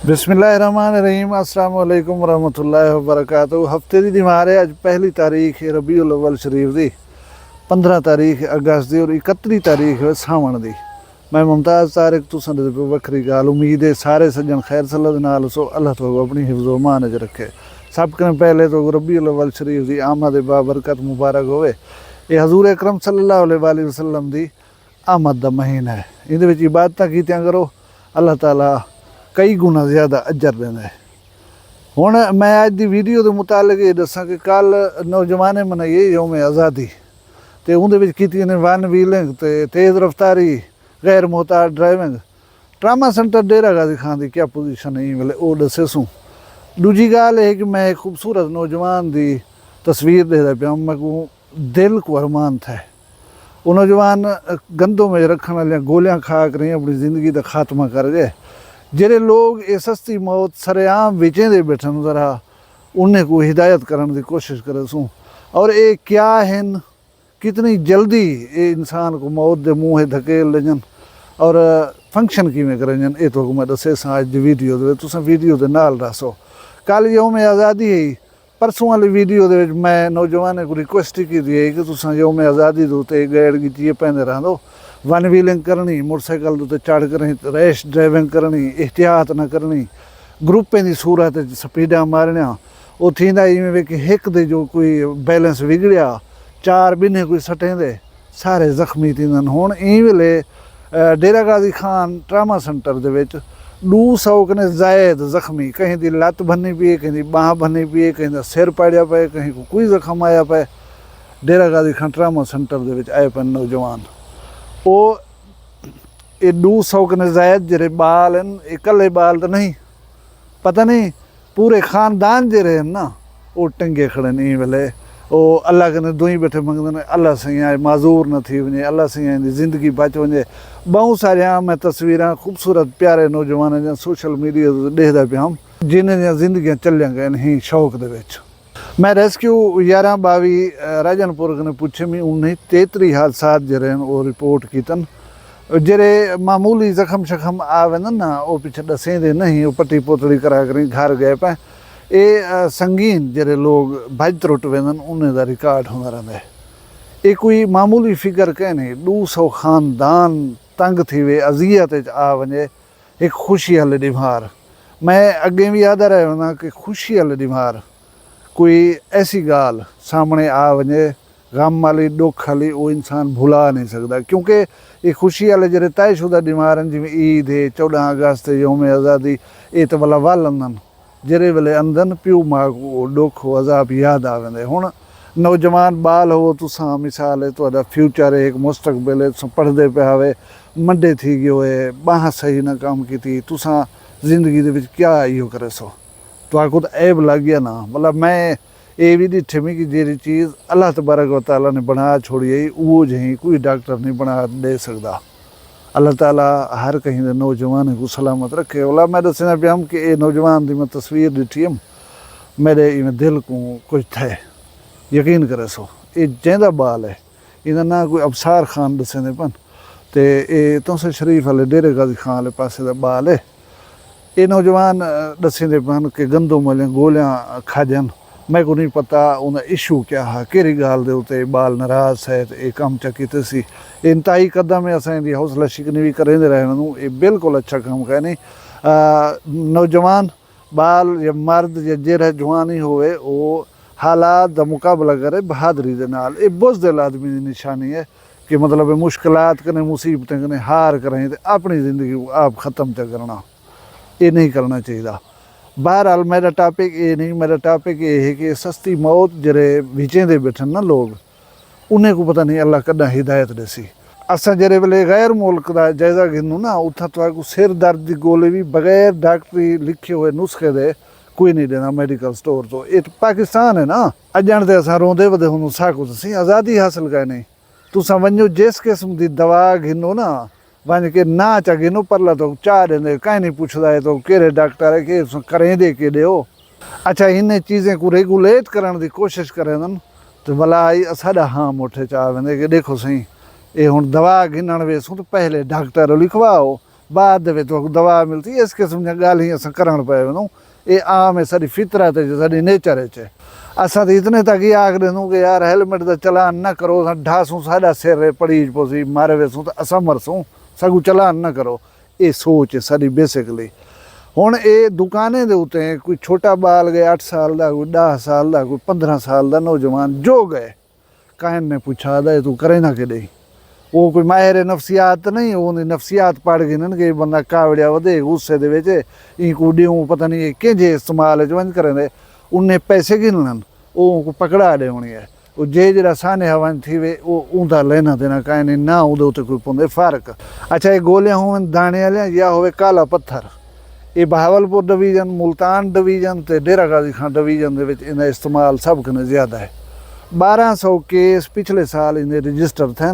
बिस्मिल्लाहिर्रहमानिर्रहीम अस्सलाम वालेकुम रहमतुल्लाहि व बरकातहू। हफ्ते की दीवार है। अज पहली तारीख है रबीउल अव्वल शरीफ की, 15 तारीख अगस्त की और 31 तारीख है सावन की। मैं मुमताज़ तारिक तुसां दे वखरी गाल उम्मीद है सारे सज्जन खैर सल्लत नाल सो अल्लाह तो अपनी हिफ्ज़ व मान च रखे। सब कने पहले तो रबीउल अव्वल शरीफ की आमद बाबरकत मुबारक होवे। ये हजूर अकरम सल्लल्लाहु अलैहि वसल्लम की आमद का महीना है। इहदे विच इबादतां कीतियां करो, अल्लाह ताला कई गुना ज़्यादा अजर देंदा है। हुण मैं अज की वीडियो के मुतालिक ये दसां कि कल नौजवाने मनाई यौम आज़ादी तो उहदे विच कीतियां ने वन व्हीलिंग ते तेज़ रफ्तारी, गैर मोहताज ड्राइविंग। ट्रामा सेंटर डेरा गाजी खान की क्या पोजीशन है वेले वो दसे सूँ। दूजी गाल है कि मैं एक खूबसूरत नौजवान की तस्वीर देखदा पिया, मैं को दिल को अरमान था। वो नौजवान गंदों में रखने वाली गोलियां खा कर अपनी ज़िंदगी का खात्मा कर गए। जेरे लोग ये सस्ती मौत सरेआम विचें दे बैठन ज़रा उन्हें को हिदायत करने की कोशिश करे सूँ। और ये क्या है, कितनी जल्दी ये इंसान को मौत के मुँह धकेल लेजन और फंक्शन किमें करें ये तो मैं दसे सा अज वीडियो दे तुसां वीडियो के नाल रसो। कल यौम आज़ादी है, परसों वाली वीडियो दे मैं नौजवान को रिक्वेस्ट की है कि तुसां यौम आज़ादी दे उत्ते गैर गिचिए पहने रहो, वन व्हीलिंग करनी, मोटरसाइकिल उत्ते चढ़ कर रैश ड्राइविंग करनी, एहतियात न करनी, ग्रुपें की सूरत स्पीडा मारनिया। वो थींदा इवें कि हिक दे जो कोई बैलेंस बिगड़िया चार बिन्ने कोई सटें दे सारे जख्मी थींदन। हुण ई वेले डेरा गाजी खान ट्रामा सेंटर दे विच 200 कने ज़ायद जख्मी, कहीं की लत्त भन्नी पी है, कहीं की बांह भन्नी पी है, कहीं का सिर पाड़िया पे, कहीं को कोई जख्म आया पे। डेरा गाजी खान ट्रामा सेंटर दे विच आए पे नौजवान। वो ये 200 कने ज़ायद जेरे बाल हैं, इकल्ले बाल तो नहीं, पता नहीं पूरे खानदान जे रहे ना वो टंगे खड़े नहीं वेले। वो अल्लाह कने दुई बैठे मंगदे अल्लाह सही माजूर न थी वने, अल्लाह सही ज़िंदगी बच वने। बहुत सारिया मैं तस्वीर खूबसूरत प्यारे नौजवान जो सोशल मीडिया देखदा पिया हम जिन्हें जिंदगियां चलियां गए ही शौक दे विच। मैं रेस्क्यू 11-22 राजनपुर कने पुछे में 19-33 हादसा जरे वो रिपोर्ट कीतन। जेरे मामूली जख्म शख्म आवे ना वो पीछे दसेंदे नहीं, वो पट्टी पोतड़ी करा कर घर गए पे। ये संगीन जेरे लोग भज त्रुट वेंदन उन्हें दा रिकॉर्ड होंदा रहिंदा है। ये कोई मामूली फिगर कह नहीं, 200 खानदान तंग थी वे अजियत आ वने। एक खुशी वाले ॾिमार मैं अगे भी याद रहे वना कि खुशी वाले ॾिमार कोई ऐसी गाल सामने आ वने गम वाली दुख वाली वो इंसान भुला नहीं सकता। क्योंकि ये खुशी वाले जरे तयशुदा ॾिमार जिमें ईद है, 14 अगस्त यौम आज़ादी, ये तो वाला वालंदन जेरे वेले अंदन प्यू मां को दुख अजाब याद आ वेंदे। हुण नौजवान बाल हो तुसां मिसाल है तो फ्यूचर है, एक मुस्तकबिल है, तुसां पढ़दे पे आवे मंडे थी गयो है, बाह सही न काम की थी, तुसां जिंदगी दे विच क्या इहो करे सो तो तो ऐब लग गया ना। मतलब मैं ये भी डिठे में कि जेरी चीज़ अल्लाह तबारक व तआला ने बना छोड़ी है वो जही कोई डॉक्टर नहीं बना दे सकता। अल्लाह ताला हर कहीं दे नौजवान को सलामत रखे। वाला मैं दसना पिया कि ये नौजवान की मैं तस्वीर डिठी हम, मेरे इवें दिल को कुछ थे यकीन करे सो। ये जैंदा बाल है, इन्हें ना कोई अबसार खान दसेंदे पन तो ये तोसे शरीफ वाले डेरे गाजी खान वाले पासे का बाल है। ये नौजवान दसेंदे पन कि गंदों वाले गोलियां खाजन। मैं को नहीं पता उन्हें इशू क्या है, केरी गाल दे उते बाल नाराज़ है तो ये काम चकीते सी। इंतहाई कदम है असें हौसला शिकनी भी करेंदे रहे, ये बिल्कुल अच्छा काम है नहीं। नौजवान बाल या मर्द या जेरा जवानी होवे वो हालात का मुकाबला करे बहादरी दे नाल। ये बुज़दिल आदमी की निशानी है कि मतलब मुश्किलात कने मुसीबतें कने हार करें तो अपनी ज़िंदगी को आप ख़त्म च करना, ये नहीं करना चाहिए। बहरहाल मेरा टॉपिक ये नहीं, मेरा टॉपिक ये है कि सस्ती मौत जरे विचें दे बैठन ना लोग उन्हें को पता नहीं अल्लाह कदा हिदायत देसी। असा जरे वेले गैर मुल्क का जायजा गिनू ना उथा तो सिर दर्द की गोली भी बगैर डॉक्टरी लिखे हुए नुस्खे दे कोई नहीं देना मेडिकल स्टोर तो। ये पाकिस्तान है ना, अजण ते असां रोंदे वदे हुन साकू सी आज़ादी हासिल कई नहीं। तुसां वञो जिस किस्म की दवा गिनो ना वन के ना चा गिनो परला तो चाह देंदे, कहीं नहीं पुछदा है तो केड़े डॉक्टर है कि करें दे के दो। अच्छा इन चीज़ें को रेगुलेट करने की कोशिश करें तो भला आई साडा हाँ मुठे चाह वेंदे कि देखो सही ये हुण दवा गिनण वेसूं तो पहले डॉक्टर लिखवाओ बाद दे विच तुहानूं दवा मिलती। इस किस्म दी गाल्हियां असां करण पए वञूं। ये आम है, साडी फितरत है, साडी नेचर है। असां तो इतने तक ही आखदे नूं कि यार हेलमेट दा चलान ना करो, असां ढासूं साडा सिर है पड़ीज पोसी मारे वेसूं तो असां मरसूं, सगों चलान ना करो। ये सोच है साडी बेसिकली। हुण ये दुकानें दे उत्ते कोई छोटा बाल गया 8 साल का, कोई 10 साल का, कोई 15 साल का नौजवान जो गए, कायन ने पूछा दे तू करे ना कि नहीं। वो कोई माहिर नफसियात नहीं, वो नफसियात पढ़ गए न कि बंदा कावड़िया वधे गुस्से दे विच इंकू ड्यूं पता नहीं किंजे इस्तेमाल च वंज करें, उन्हें पैसे गिनन वो पकड़ा दे होनी है। वो जे जरा साने हवन थी वे वो उनका लेना देना काहे नहीं ना, उहदे उत्ते कोई पौंदे फर्क। अच्छा ये गोलियां होवन दाने वालियां या होवे काला पत्थर, ये बहावलपुर डिवीजन, मुल्तान डिवीजन ते डेरा गाजी खान डिवीजन दे विच इनका इस्तेमाल सब कने ज़्यादा है। 1200 केस पिछले साल इन्हें रजिस्टर थे।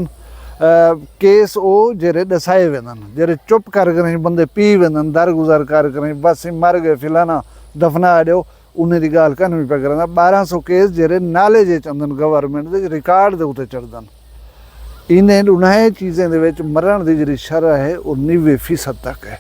केस वो जेरे दसाए वेंदन, जेरे चुप कर करें बंदे पी वेंदन, दरगुजर कर करें बस मर गए फिलाना दफना ॾियो, उन्हें दी गाल कन भी पे करना। 1200 केस जेरे नाले जे चंदन गवर्नमेंट दे रिकॉर्ड दे उत्ते चढ़दन। इन्हें उन्हें चीज़ें दे विच मरण दी जिहड़ी शरह है वो 90% तक है।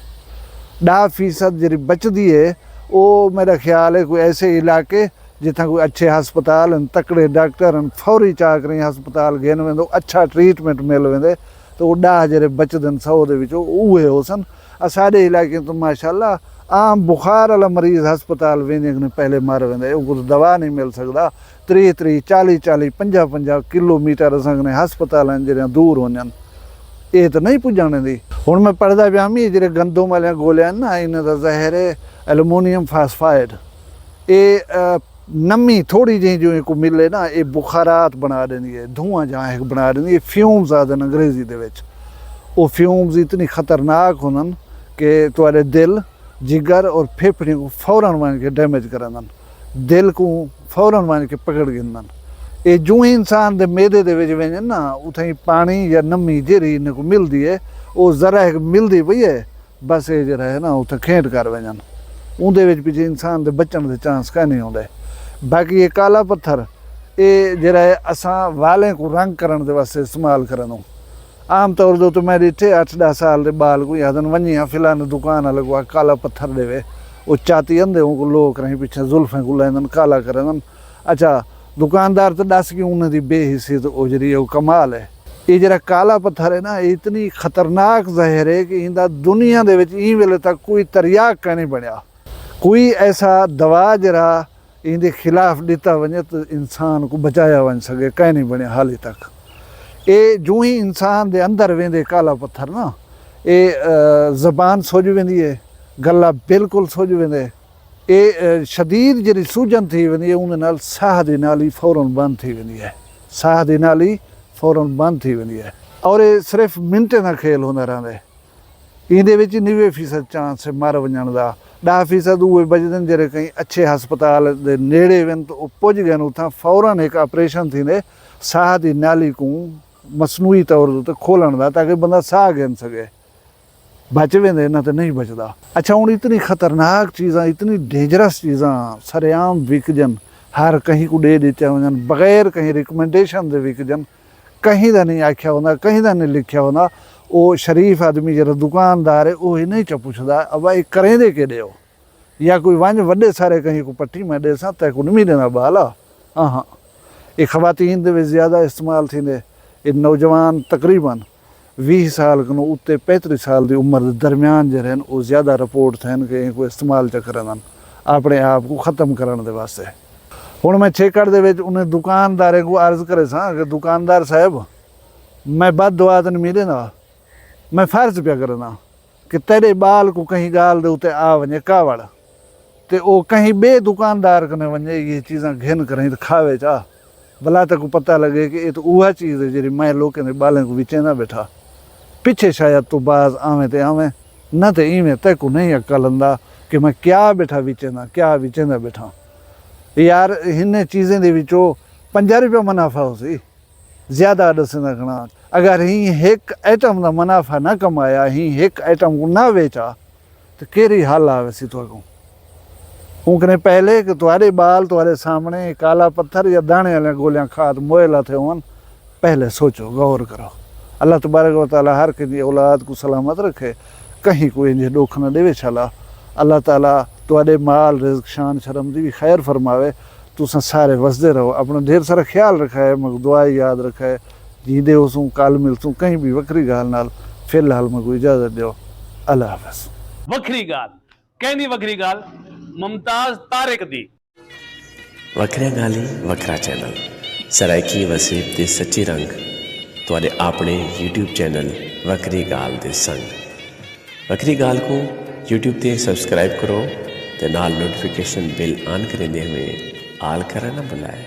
10% जिहड़ी बचदी है वो मेरा ख्याल है कोई ऐसे इलाके जितना कोई अच्छे हस्पताल हैं, तकड़े डॉक्टर हैं, फौरी चाकरी हस्पताल गेन वेंदो, अच्छा ट्रीटमेंट मिल वेंदे तो वो 10 जेरे बचदन 100 दे विचों उहे होसन। साडे इलाके तो माशाअल्लाह आम बुखार वाला मरीज़ हस्पताल वेंदे ने पहले मर वेंदे, उनको दवा नहीं मिल सकता। 30 40 50 किलोमीटर असां हस्पताल जेह्ड़े दूर होने, ये तो नहीं पुजाने दी। हुण मैं पढ़दा पिया मी जेह्ड़े गंदम वालियां गोलियां ना, इन्हां दा ज़हर है एलुमिनियम फास्फाइड। ये नमी थोड़ी जी जो इनको मिले ना, ये बुखारात बना देंदी है, धुआं जहाँ एक बना देंदी है। फ्यूम्स आदन अंग्रेजी दे विच, वो फ्यूम्स इतनी खतरनाक होंदन कि तुहाडे दिल जिगर और फेफड़े को फौरन वन के डैमेज करंदन, दिल को फौरन वन के पकड़ गिंदन। ये जो ही इंसान दे मैदे दे विच वेंदन ना, उथई पानी या नमी जेरी इन्हें को मिलदी है, वो जरा एक मिलदी पई है बस ये जरा है ना उथे खेट कर वेंदन, उहदे विच पिछे इंसान दे बचण दे चांस काह नहीं होंदे। बाकी ये काला पत्थर ये जरा है असां वालें को रंग करण दे वास्ते इस्तेमाल करंदो। आम तौर दे तो मैं ॾिठे 8-10 साल दे बाल को यादन वञी फिलहाल दुकान लगवा काला पत्थर देवे, वो चाती अंदे उनको लोग रही पीछे जुल्फें को लैंदन काला करंदन। अच्छा दुकानदार तो दस की उन्हें दी बेहिसियत ओजरी है, वो कमाल है। ये जरा काला पत्थर है ना, इतनी खतरनाक जहर है कि इंदा दुनिया दे विच ई वेले तक कोई तरियाक का नहीं बनया, कोई ऐसा दवा जरा इंदे खिलाफ दिता वने तो इंसान को बचाया वन सके कहीं नहीं बने हाली तक। ये जो ही इंसान दे अंदर वेंदे काला पत्थर ना, ये जबान सुज वेंदी है, गला बिल्कुल सुज वेंदे, ये शदीद जी सूजन थी वेंदी है, उन नाल साह दी नाली फौरन बंद थी वेंदी है, साह दी नाली फौरन बंद थी वेंदी है। और ये सिर्फ मिनटें का खेल होंदा रहिंदा है। इंदे विच 90% चांस है मर वञण दा। 10% उहे बचदन जेरे कहीं अच्छे हस्पताल दे नेड़े वेन तो पुज गए उतां फौरन एक ऑपरेशन थींदे साह दी नाली को मसनूई तौर ते खोलण दा, ताकि बंदा साह गिन सके, बच वेंदे ना तो नहीं बचदा। अच्छा हुण इतनी खतरनाक चीज़ां, इतनी डेंजरस चीज़ां सरेआम विकजन, हर कहीं को दे दित्तियां वञन बगैर कहीं रिकमेंडेशन दे विकजन, कहीं दा नहीं आख्या होंदा, कहीं दा नहीं लिखिया होंदा। वो शरीफ आदमी जरा दुकानदार है वो ही नहीं च पुछदा अब ये करेंदे के ॾियो, या कोई वंज वॾे सारे कहीं को पट्टी में ॾे सां तंहिं को नहीं ॾींदा बाला। हाँ ये ख़वातीन दे विच ज़्यादा इस्तेमाल थींदे। ये नौजवान तकरीबन 20 साल को उत्ते 35 साल की उम्र के दरम्यान जो रहन वो ज़्यादा रिपोर्ट थियन कि इनको इस्तेमाल च करन अपने आप को ख़त्म करने दे वास्ते। हुण मैं छेकड़ दे विच उन्हें दुकानदारे को अर्ज़ करे सां कि दुकानदार साहब मैं बद दुआ तो नहीं मिलेंदा, मैं फर्ज पिया करना कि तेरे बाल को कहीं गाल दे उते आ वने कावड़ ते वो कहीं बे दुकानदार कने वने ये चीज़ां घिन करें तो खावे चा, भला तक पता लगे कि ये तो वह चीज़ है जी मैं लोगों के बालें को विचे ना बैठा, पिछे शायद तो बाज आवे ते आवे न तो इवें तय को नहीं अक्ल आंदा कि मैं क्या बैठा विचेंदा क्या विचेंदा बैठा। यार इन चीज़ें दे विचों 5 रुपया मुनाफा हो सी ज़्यादा दसना खना। अगर ही एक आइटम का मुनाफा ना कमाया, ही एक आइटम को ना बेचा तो केरी हाल आवे सी तो उनके पहले कि तुम्हारे बाल तुम्हारे सामने काला पत्थर या दाने वाले गोलियां खाद मोयला थे वन, पहले सोचो गौर करो। अल्लाह तबारक व तआला हर किसी औलाद को सलामत रखे। कहीं कोई इंज दुख ना देवे छला। अल्लाह ताला तुहाडे माल रिज़्क शान शर्म दी भी खैर फरमावे। तुसां सारे वसदे रहो, अपना ढेर सारा ख्याल रखाए, मग दुआ याद रखाए। जींदे होसूं कल मिलसूं कहीं भी वक्री गाल नाल। फिलहाल मगू इजाजत दियो, अल्लाह हाफ़िज़। वक्री गाल कहंदी वक्री गाल मुमताज तारिक दी। वखरिया गाली वखरा चैनल सराइकी वसीब ते सच्ची रंग तुहाडे अपने YouTube चैनल वखरी गाल दे संग। वखरी गाल को YouTube ते सब्सक्राइब करो ते नाल नोटिफिकेशन बिल ऑन करेंदे हुए आल करना ना भुलाए।